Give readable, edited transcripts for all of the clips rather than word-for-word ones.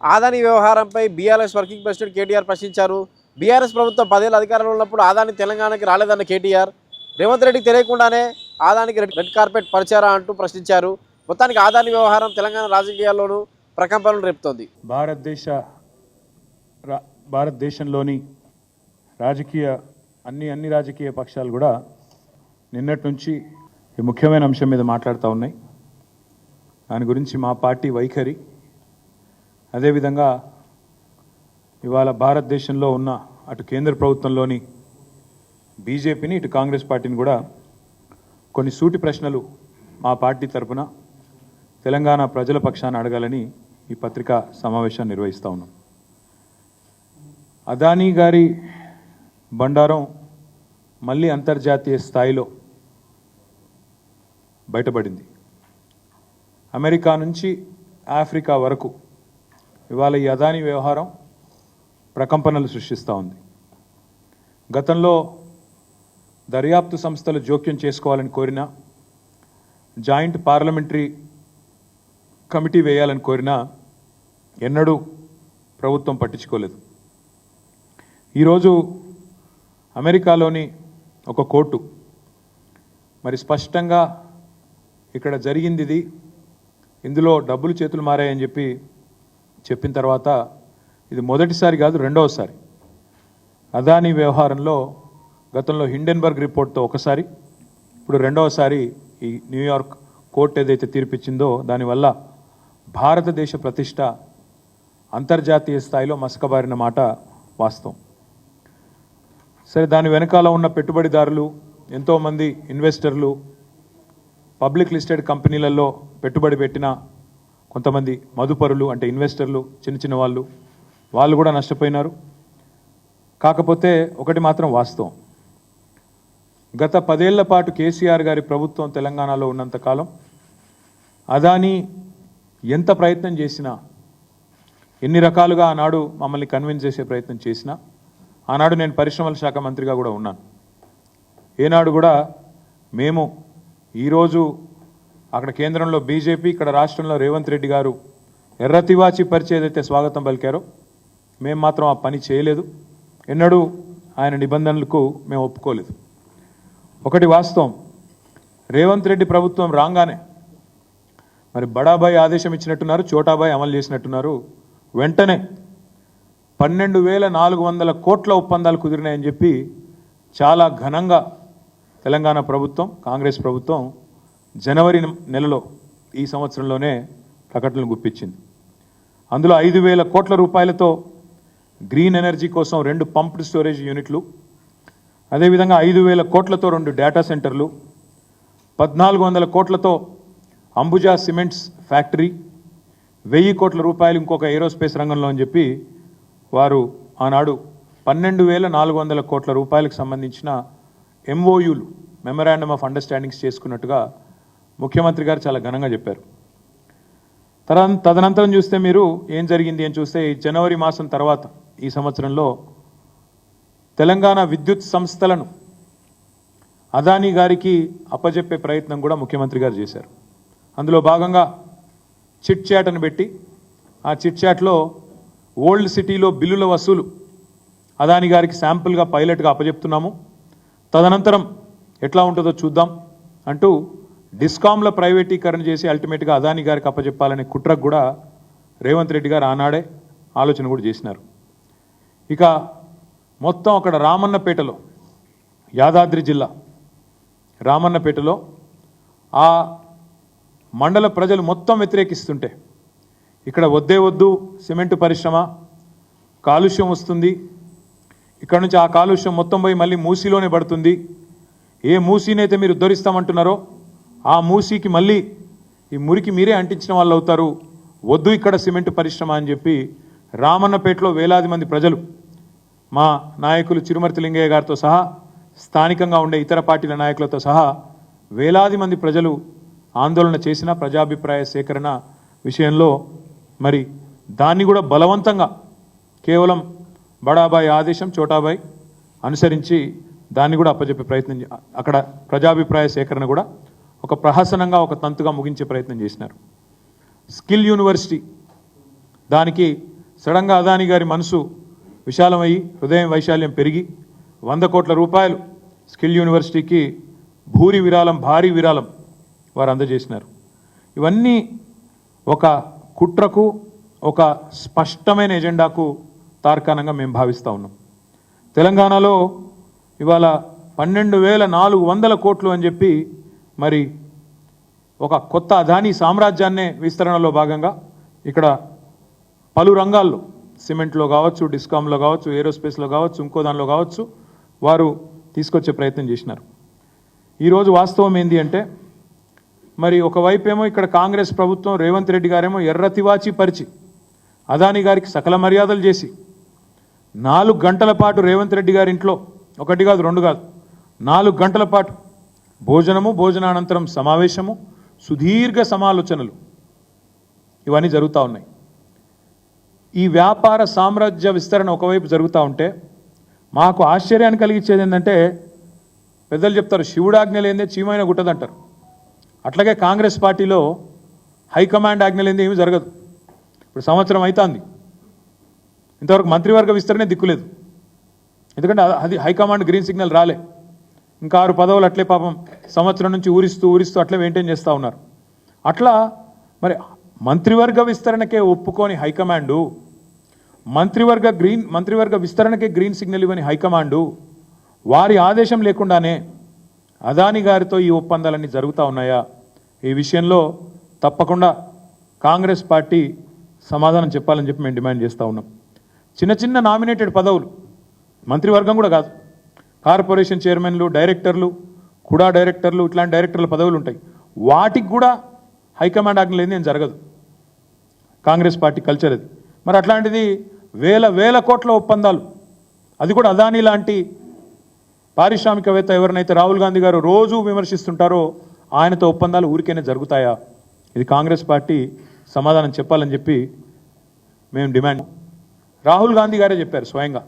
ఆదాని వ్యవహారంపై BRS working president KTR ప్రశ్నించారు. BRS ప్రభుత్వం 10 ఏళ్ల అధికారంలో ఉన్నప్పుడు ఆదాని తెలంగాణకి రాలేదన్న కేటీఆర్ రేవంత్ రెడ్డికి తెలియకుండానే ఆదానికి రెడ్ కార్పెట్ పరిచారా అంటూ ప్రశ్నించారు. మొత్తానికి ఆదాని వ్యవహారం తెలంగాణ రాజకీయాల్లోనూ ప్రకంపనలు రేపుతోంది. భారతదేశంలోని అన్ని రాజకీయ పక్షాలు కూడా నిన్నటి నుంచి ఈ ముఖ్యమైన అంశం మీద మాట్లాడుతూ ఉన్నాయి. దాని గురించి మా పార్టీ వైఖరి, అదేవిధంగా ఇవాళ భారతదేశంలో ఉన్న అటు కేంద్ర ప్రభుత్వంలోని బీజేపీని ఇటు కాంగ్రెస్ పార్టీని కూడా కొన్ని సూటి ప్రశ్నలు మా పార్టీ తరఫున తెలంగాణ ప్రజల పక్షాన అడగాలని ఈ పత్రికా సమావేశాన్ని నిర్వహిస్తూ ఉన్నాం. అదానీ గారి బండారం మళ్ళీ అంతర్జాతీయ స్థాయిలో బయటపడింది. అమెరికా నుంచి ఆఫ్రికా వరకు ఇవాళ ఈ అదానీ వ్యవహారం ప్రకంపనలు సృష్టిస్తూ ఉంది. గతంలో దర్యాప్తు సంస్థలు జోక్యం చేసుకోవాలని కోరినా, జాయింట్ పార్లమెంటరీ కమిటీ వేయాలని కోరినా ఎన్నడూ ప్రభుత్వం పట్టించుకోలేదు. ఈరోజు అమెరికాలోని ఒక కోర్టు మరి స్పష్టంగా ఇక్కడ జరిగింది ఇది, ఇందులో డబ్బులు చేతులు మారాయని చెప్పిన తర్వాత ఇది మొదటిసారి కాదు, రెండవసారి అదానీ వ్యవహారంలో గతంలో హిండెన్బర్గ్ రిపోర్ట్తో ఒకసారి, ఇప్పుడు రెండవసారి ఈ న్యూయార్క్ కోర్టు ఏదైతే తీర్పిచ్చిందో దానివల్ల భారతదేశ ప్రతిష్ట అంతర్జాతీయ స్థాయిలో మసకబారిన మాట వాస్తవం. సరే, దాని వెనకాల ఉన్న పెట్టుబడిదారులు, ఎంతోమంది ఇన్వెస్టర్లు, పబ్లిక్ లిస్టెడ్ కంపెనీలలో పెట్టుబడి పెట్టిన కొంతమంది మదుపరులు అంటే ఇన్వెస్టర్లు, చిన్న వాళ్ళు కూడా నష్టపోయినారు. కాకపోతే ఒకటి మాత్రం వాస్తవం, గత 10 ఏళ్ల పాటు కేసీఆర్ గారి ప్రభుత్వం తెలంగాణలో ఉన్నంతకాలం అదానీ ఎంత ప్రయత్నం చేసినా, ఎన్ని రకాలుగా ఆనాడు మమ్మల్ని కన్విన్స్ చేసే ప్రయత్నం చేసినా, ఆనాడు నేను పరిశ్రమల శాఖ మంత్రిగా కూడా ఉన్నాను, ఏనాడు కూడా మేము ఈరోజు అక్కడ కేంద్రంలో బీజేపీ, ఇక్కడ రాష్ట్రంలో రేవంత్ రెడ్డి గారు ఎర్రతివాచి పరిచే ఏదైతే స్వాగతం పలికారో మేము మాత్రం ఆ పని చేయలేదు. ఎన్నడూ ఆయన నిబంధనలకు మేము ఒప్పుకోలేదు. ఒకటి వాస్తవం, రేవంత్ రెడ్డి ప్రభుత్వం రాగానే మరి బడాబాయ్ ఆదేశం ఇచ్చినట్టున్నారు, చోటాబాయ్ అమలు చేసినట్టున్నారు. వెంటనే 12,400 కోట్ల ఒప్పందాలు కుదిరినాయని చెప్పి చాలా ఘనంగా తెలంగాణ ప్రభుత్వం, కాంగ్రెస్ ప్రభుత్వం జనవరి నెలలో ఈ సంవత్సరంలోనే ప్రకటనలు గుప్పించింది. అందులో 5,000 కోట్ల రూపాయలతో గ్రీన్ ఎనర్జీ కోసం 2 పంప్డ్ స్టోరేజ్ యూనిట్లు, అదేవిధంగా 5,000 కోట్లతో 2 డేటా సెంటర్లు, 1,400 కోట్లతో అంబుజా సిమెంట్స్ ఫ్యాక్టరీ, 1,000 కోట్ల రూపాయలు ఇంకొక ఏరోస్పేస్ రంగంలో అని చెప్పి వారు ఆనాడు 12,400 కోట్ల రూపాయలకు సంబంధించిన ఎంఓయూలు, మెమరాండమ్ ఆఫ్ అండర్స్టాండింగ్స్ చేసుకున్నట్టుగా ముఖ్యమంత్రి గారు చాలా ఘనంగా చెప్పారు. తదనంతరం చూస్తే మీరు ఏం జరిగింది అని చూస్తే ఈ జనవరి మాసం తర్వాత ఈ సంవత్సరంలో తెలంగాణ విద్యుత్ సంస్థలను అదానీ గారికి అప్పజెప్పే ప్రయత్నం కూడా ముఖ్యమంత్రి గారు చేశారు. అందులో భాగంగా చిట్ చాట్ అని పెట్టి ఆ చిట్ చాట్లో ఓల్డ్ సిటీలో బిల్లుల వసూలు అదానీ గారికి శాంపుల్గా పైలట్గా అప్పజెప్తున్నాము, తదనంతరం ఎట్లా ఉంటుందో చూద్దాం అంటూ డిస్కామ్ల ప్రైవేటీకరణ చేసి అల్టిమేట్గా అదానీ గారికి అప్పచెప్పాలనే కుట్రకు కూడా రేవంత్ రెడ్డి గారు ఆనాడే ఆలోచన కూడా చేసినారు. ఇక మొత్తం అక్కడ రామన్నపేటలో, యాదాద్రి జిల్లా రామన్నపేటలో ఆ మండల ప్రజలు మొత్తం వ్యతిరేకిస్తుంటే ఇక్కడ వద్దు సిమెంటు పరిశ్రమ, కాలుష్యం వస్తుంది, ఇక్కడ నుంచి ఆ కాలుష్యం మొత్తం పోయి మళ్ళీ మూసీలోనే పడుతుంది, ఏ మూసీనైతే మీరు ఉద్ధరిస్తామంటున్నారో ఆ మూసీకి మళ్ళీ ఈ మురికి మీరే అంటించిన వాళ్ళు అవుతారు, వద్దు ఇక్కడ సిమెంటు పరిశ్రమ అని చెప్పి రామన్నపేటలో వేలాది మంది ప్రజలు, మా నాయకులు చిరుమర్తి లింగయ్య గారితో సహా, స్థానికంగా ఉండే ఇతర పార్టీల నాయకులతో సహా వేలాది మంది ప్రజలు ఆందోళన చేసిన ప్రజాభిప్రాయ సేకరణ విషయంలో మరి దాన్ని కూడా బలవంతంగా కేవలం బడాబాయ్ ఆదేశం, చోటాబాయ్ అనుసరించి దాన్ని కూడా అప్పచెప్పే ప్రయత్నం, అక్కడ ప్రజాభిప్రాయ సేకరణ కూడా ఒక ప్రహసనంగా, ఒక తంతుగా ముగించే ప్రయత్నం చేసినారు. స్కిల్ యూనివర్సిటీ దానికి సడన్గా అదానీ గారి మనసు విశాలమయ్యి హృదయం వైశాల్యం పెరిగి 100 కోట్ల రూపాయలు స్కిల్ యూనివర్సిటీకి భారీ విరాళం వారు అందజేసినారు. ఇవన్నీ ఒక కుట్రకు ఒక స్పష్టమైన ఎజెండాకు తార్కాణంగా మేము భావిస్తూ ఉన్నాం. తెలంగాణలో ఇవాళ 12,400 కోట్లు అని చెప్పి మరి ఒక కొత్త అదానీ సామ్రాజ్యాన్నే విస్తరణలో భాగంగా ఇక్కడ పలు రంగాల్లో సిమెంట్లో కావచ్చు, డిస్కామ్లో కావచ్చు, ఏరోస్పేస్లో కావచ్చు, ఇంకో దానిలో కావచ్చు వారు తీసుకొచ్చే ప్రయత్నం చేసినారు. ఈరోజు వాస్తవం ఏంటి అంటే మరి ఒకవైపు ఏమో ఇక్కడ కాంగ్రెస్ ప్రభుత్వం రేవంత్ రెడ్డి గారేమో ఎర్రతివాచి పరిచి అదానీ గారికి సకల మర్యాదలు చేసి 4 గంటల పాటు రేవంత్ రెడ్డి గారి ఇంట్లో 1 కాదు 2 కాదు 4 గంటల పాటు భోజనానంతరం సమావేశము, సుదీర్ఘ సమాలోచనలు ఇవన్నీ జరుగుతూ ఉన్నాయి. ఈ వ్యాపార సామ్రాజ్య విస్తరణ ఒకవైపు జరుగుతూ ఉంటే మాకు ఆశ్చర్యాన్ని కలిగించేది ఏంటంటే పెద్దలు చెప్తారు శివుడాజ్ఞ లేదే చీమైన గుట్టదంటారు. అట్లాగే కాంగ్రెస్ పార్టీలో హైకమాండ్ ఆజ్ఞ లేదే ఏమీ జరగదు. ఇప్పుడు సంవత్సరం అవుతుంది, ఇంతవరకు మంత్రివర్గ విస్తరణే దిక్కులేదు. ఎందుకంటే అది హైకమాండ్ గ్రీన్ సిగ్నల్ రాలే. ఇంకా 6 పదవులు అట్లే పాపం సంవత్సరం నుంచి ఊరిస్తూ అట్లే మెయింటైన్ చేస్తూ ఉన్నారు. అట్లా మరి మంత్రివర్గ విస్తరణకే ఒప్పుకొని హైకమాండు, మంత్రివర్గ విస్తరణకే గ్రీన్ సిగ్నల్ ఇవ్వని హైకమాండు వారి ఆదేశం లేకుండానే అదానీ గారితో ఈ ఒప్పందాలన్నీ జరుగుతూ ఉన్నాయా? ఈ విషయంలో తప్పకుండా కాంగ్రెస్ పార్టీ సమాధానం చెప్పాలని చెప్పి మేము డిమాండ్ చేస్తూ ఉన్నాం. చిన్న నామినేటెడ్ పదవులు, మంత్రివర్గం కూడా కాదు, కార్పొరేషన్ చైర్మన్లు, డైరెక్టర్లు, కూడా డైరెక్టర్లు, ఇట్లాంటి డైరెక్టర్ల పదవులు ఉంటాయి. వాటికి కూడా హైకమాండ్ ఆజ్ఞ లేని జరగదు. కాంగ్రెస్ పార్టీ కల్చర్ అది. మరి అట్లాంటిది వేల కోట్ల ఒప్పందాలు, అది కూడా అదానీ లాంటి పారిశ్రామికవేత్త ఎవరినైతే రాహుల్ గాంధీ గారు రోజు విమర్శిస్తుంటారో ఆయనతో ఒప్పందాలు ఊరికైనా జరుగుతాయా? ఇది కాంగ్రెస్ పార్టీ సమాధానం చెప్పాలని చెప్పి మేము డిమాండ్. రాహుల్ గాంధీ గారే చెప్పారు స్వయంగా,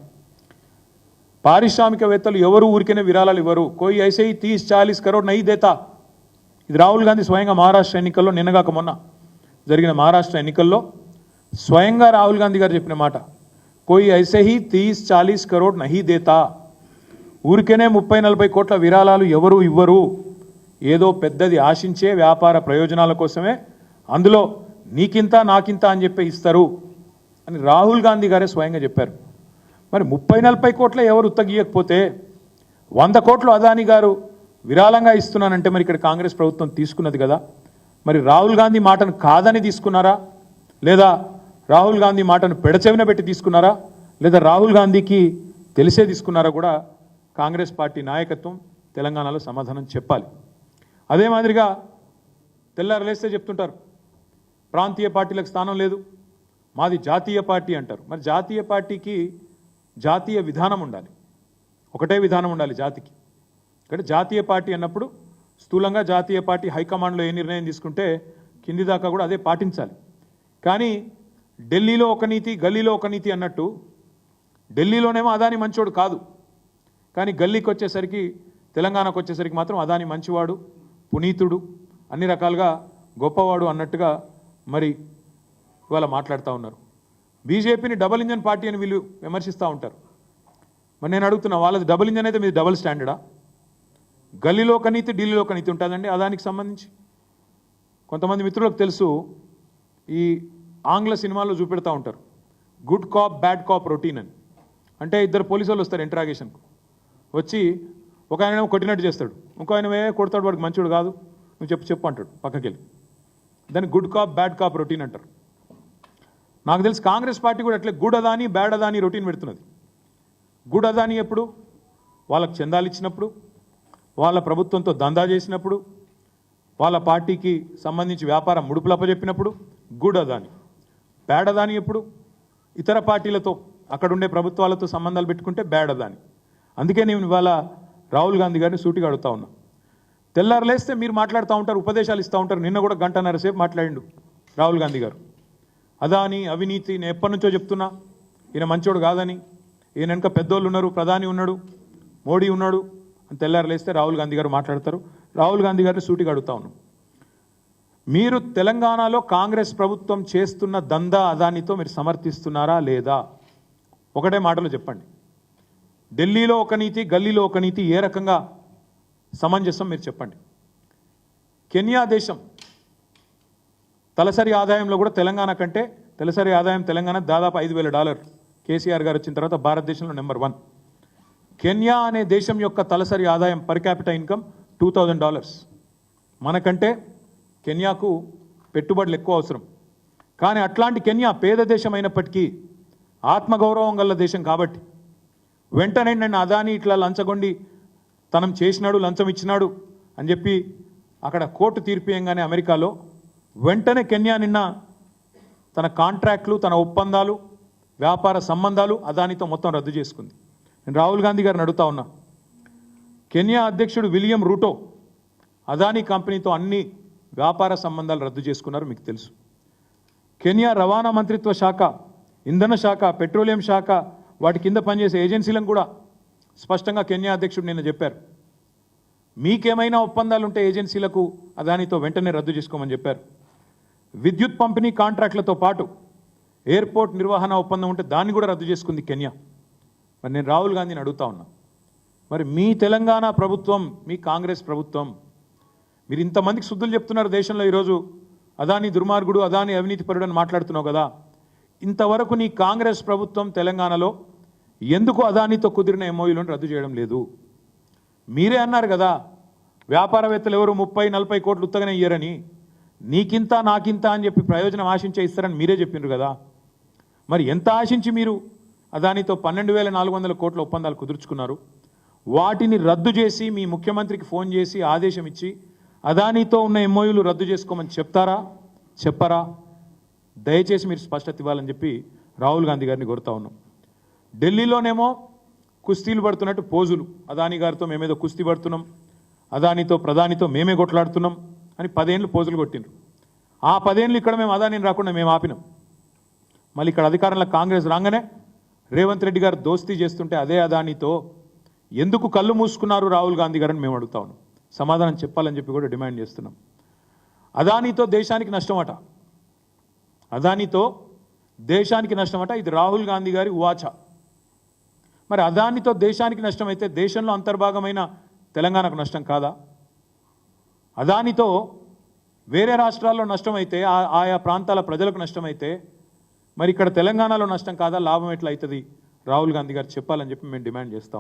పారిశ్రామికవేత్తలు ఎవరు ఊరికైనా విరాళాలు ఇవ్వరు, కోయి ఐసే 30-40 కరోడ్ నహీ దేతా. ఇది రాహుల్ గాంధీ స్వయంగా మహారాష్ట్ర ఎన్నికల్లో నిన్నగాక మొన్న జరిగిన మహారాష్ట్ర ఎన్నికల్లో స్వయంగా రాహుల్ గాంధీ గారు చెప్పిన మాట, కోయి ఐసే 30-40 కరోడ్ నహీ దేతా. ఊరికనే 30-40 కోట్ల విరాళాలు ఎవరు ఇవ్వరు, ఏదో పెద్దది ఆశించే వ్యాపార ప్రయోజనాల కోసమే అందులో నీకింత నాకింత అని చెప్పి ఇస్తారు అని రాహుల్ గాంధీ గారే స్వయంగా చెప్పారు. మరి 30-40 కోట్ల ఎవరు ఉత్తగీయకపోతే 100 కోట్లు అదానీ గారు విరాళంగా ఇస్తున్నానంటే మరి ఇక్కడ కాంగ్రెస్ ప్రభుత్వం తీసుకున్నది కదా. మరి రాహుల్ గాంధీ మాటను కాదని తీసుకున్నారా, లేదా రాహుల్ గాంధీ మాటను పెడచెవిన పెట్టి తీసుకున్నారా, లేదా రాహుల్ గాంధీకి తెలిసే తీసుకున్నారా కూడా కాంగ్రెస్ పార్టీ నాయకత్వం తెలంగాణలో సమాధానం చెప్పాలి. అదే మాదిరిగా తెల్లారలేస్తే చెప్తుంటారు ప్రాంతీయ పార్టీలకు స్థానం లేదు, మాది జాతీయ పార్టీ అంటారు. మరి జాతీయ పార్టీకి జాతీయ విధానం ఉండాలి, ఒకటే విధానం ఉండాలి జాతికి. అంటే జాతీయ పార్టీ అన్నప్పుడు స్థూలంగా జాతీయ పార్టీ హైకమాండ్లో ఏ నిర్ణయం తీసుకుంటే కింది దాకా కూడా అదే పాటించాలి. కానీ ఢిల్లీలో ఒక నీతి, గల్లీలో ఒక నీతి అన్నట్టు ఢిల్లీలోనేమో అదానీ మంచోడు కాదు, కానీ గల్లీకి వచ్చేసరికి, తెలంగాణకు వచ్చేసరికి మాత్రం అదానీ మంచివాడు, పునీతుడు, అన్ని రకాలుగా గొప్పవాడు అన్నట్టుగా మరి ఇవాళ మాట్లాడుతూ ఉన్నారు. బీజేపీని డబుల్ ఇంజన్ పార్టీ అని వీళ్ళు విమర్శిస్తూ ఉంటారు. మరి నేను అడుగుతున్నా, వాళ్ళది డబుల్ ఇంజన్ అయితే మీది డబుల్ స్టాండర్డా? గల్లీలో ఒక నీతి, ఢిల్లీలో ఒక నీతి ఉంటుందండి అదానికి సంబంధించి. కొంతమంది మిత్రులకు తెలుసు, ఈ ఆంగ్ల సినిమాల్లో చూపెడతా ఉంటారు good cop bad cop routine అని. అంటే 2 పోలీసు వాళ్ళు వస్తారు ఇంట్రాగేషన్కు, వచ్చి ఒక ఆయన కొట్టినట్టు చేస్తాడు, ఇంకో ఆయన కొడతాడు, వాడికి మంచోడు కాదు, నువ్వు చెప్పు అంటాడు పక్కకి వెళ్ళి. దాన్ని good cop bad cop routine అంటారు. నాకు తెలిసి కాంగ్రెస్ పార్టీ కూడా అట్లే good Adani bad Adani routine పెడుతున్నది. గుడ్ అదానీ ఎప్పుడు? వాళ్ళకు చందాలు ఇచ్చినప్పుడు, వాళ్ళ ప్రభుత్వంతో దందా చేసినప్పుడు, వాళ్ళ పార్టీకి సంబంధించి వ్యాపారం ముడుపులు అప్పచెప్పినప్పుడు గుడ్ అదానీ. బ్యాడ్ అదానీ ఎప్పుడు? ఇతర పార్టీలతో అక్కడుండే ప్రభుత్వాలతో సంబంధాలు పెట్టుకుంటే బ్యాడ్ అదానీ. అందుకే నేను ఇవాళ రాహుల్ గాంధీ గారిని సూటిగా అడుగుతా ఉన్నా. తెల్లారలేస్తే మీరు మాట్లాడుతూ ఉంటారు, ఉపదేశాలు ఇస్తూ ఉంటారు. నిన్న కూడా 1.5 గంటల సేపు మాట్లాడిండు రాహుల్ గాంధీ గారు. అదానీ అవినీతి, నేను ఎప్పటి నుంచో చెప్తున్నా ఈయన మంచోడు కాదని, ఈయన వెనక పెద్దోళ్ళు ఉన్నారు, ప్రధాని ఉన్నాడు, మోడీ ఉన్నాడు అని తెల్లారలేస్తే రాహుల్ గాంధీ గారు మాట్లాడతారు. రాహుల్ గాంధీ గారిని సూటిగా అడుగుతా ఉన్నాం, మీరు తెలంగాణలో కాంగ్రెస్ ప్రభుత్వం చేస్తున్న దందా అదానితో మీరు సమర్థిస్తున్నారా లేదా? ఒకటే మాటలో చెప్పండి. ఢిల్లీలో ఒక నీతి, గల్లీలో ఒక నీతి, ఏ రకంగా సమంజసం మీరు చెప్పండి. కెన్యా దేశం తలసరి ఆదాయంలో కూడా తెలంగాణ కంటే తలసరి ఆదాయం తెలంగాణ దాదాపు $5,000. కేసీఆర్ గారు వచ్చిన తర్వాత భారతదేశంలో నెంబర్ 1. కెన్యా అనే దేశం యొక్క తలసరి ఆదాయం పర్ క్యాపిటల్ ఇన్కమ్ $2,000. మనకంటే కెన్యాకు పెట్టుబడులు ఎక్కువ అవసరం. కానీ అట్లాంటి కెన్యా పేద దేశం అయినప్పటికీ ఆత్మగౌరవం గల దేశం కాబట్టి వెంటనే నన్ను అదాని ఇట్లా లంచగొండి తనం చేసినాడు, లంచం ఇచ్చినాడు అని చెప్పి అక్కడ కోర్టు తీర్పియంగానే అమెరికాలో వెంటనే కెన్యా నిన్న తన కాంట్రాక్ట్లు, తన ఒప్పందాలు, వ్యాపార సంబంధాలు అదానితో మొత్తం రద్దు చేసుకుంది. నేను రాహుల్ గాంధీ గారిని అడుగుతా ఉన్నా, కెన్యా అధ్యక్షుడు విలియం రూటో అదానీ కంపెనీతో అన్ని వ్యాపార సంబంధాలు రద్దు చేసుకున్నారు, మీకు తెలుసు. కెన్యా రవాణా మంత్రిత్వ శాఖ, ఇంధన శాఖ, పెట్రోలియం శాఖ, వాటి కింద పనిచేసే ఏజెన్సీలను కూడా స్పష్టంగా కెన్యా అధ్యక్షుడు నిన్న చెప్పారు, మీకేమైనా ఒప్పందాలు ఉంటే ఏజెన్సీలకు అదానితో వెంటనే రద్దు చేసుకోమని చెప్పారు. విద్యుత్ పంపిణీ కాంట్రాక్టులతో పాటు ఎయిర్పోర్ట్ నిర్వహణ ఒప్పందం ఉంటే దాన్ని కూడా రద్దు చేసుకుంది కెన్యా. మరి నేను రాహుల్ గాంధీని అడుగుతా ఉన్నా, మరి మీ తెలంగాణ ప్రభుత్వం, మీ కాంగ్రెస్ ప్రభుత్వం, మీరు ఇంతమందికి శుద్ధులు చెప్తున్నారు దేశంలో. ఈరోజు అదాని దుర్మార్గుడు, అదాని అవినీతిపరుడు అని మాట్లాడుతున్నావు కదా, ఇంతవరకు నీ కాంగ్రెస్ ప్రభుత్వం తెలంగాణలో ఎందుకు అదానితో కుదిరిన ఎంఓయూలను రద్దు చేయడం లేదు? మీరే అన్నారు కదా, వ్యాపారవేత్తలు ఎవరు 30-40 కోట్లు ఉత్తగానే ఇయ్యరని, నీకింత నాకింత అని చెప్పి ప్రయోజనం ఆశించే ఇస్తారని మీరే చెప్పిండ్రు కదా. మరి ఎంత ఆశించి మీరు అదానితో 12,400 కోట్ల ఒప్పందాలు కుదుర్చుకున్నారు? వాటిని రద్దు చేసి మీ ముఖ్యమంత్రికి ఫోన్ చేసి ఆదేశం ఇచ్చి అదానితో ఉన్న ఎంఓయూలు రద్దు చేసుకోమని చెప్తారా, చెప్పరా? దయచేసి మీరు స్పష్టత ఇవ్వాలని చెప్పి రాహుల్ గాంధీ గారిని కోరుతా ఉన్నాం. ఢిల్లీలోనేమో కుస్తీలు పడుతున్నట్టు పోజులు, అదాని గారితో మేమేదో కుస్తీ పడుతున్నాం, అదానితో ప్రధానితో మేమే కొట్లాడుతున్నాం అని 10 ఏళ్ళు పోజులు కొట్టిండ్రు. ఆ 10 ఏళ్ళు ఇక్కడ మేము అదానిని రాకుండా మేము ఆపినాం. మళ్ళీ ఇక్కడ అధికారంలో కాంగ్రెస్ రాగానే రేవంత్ రెడ్డి గారు దోస్తీ చేస్తుంటే అదే అదానితో ఎందుకు కళ్ళు మూసుకున్నారు రాహుల్ గాంధీ గారని మేము అడుగుతా ఉన్నాం. సమాధానం చెప్పాలని చెప్పి కూడా డిమాండ్ చేస్తున్నాం. అదానితో దేశానికి నష్టమట, అదానితో దేశానికి నష్టమట, ఇది రాహుల్ గాంధీ గారి ఉవాచ. మరి అదానితో దేశానికి నష్టమైతే దేశంలో అంతర్భాగమైన తెలంగాణకు నష్టం కాదా? అదానితో వేరే రాష్ట్రాల్లో నష్టమైతే, ఆయా ప్రాంతాల ప్రజలకు నష్టమైతే మరి ఇక్కడ తెలంగాణలో నష్టం కాదా? లాభం ఎట్లా అవుతుంది? రాహుల్ గాంధీ గారు చెప్పాలని చెప్పి మేము డిమాండ్ చేస్తాం.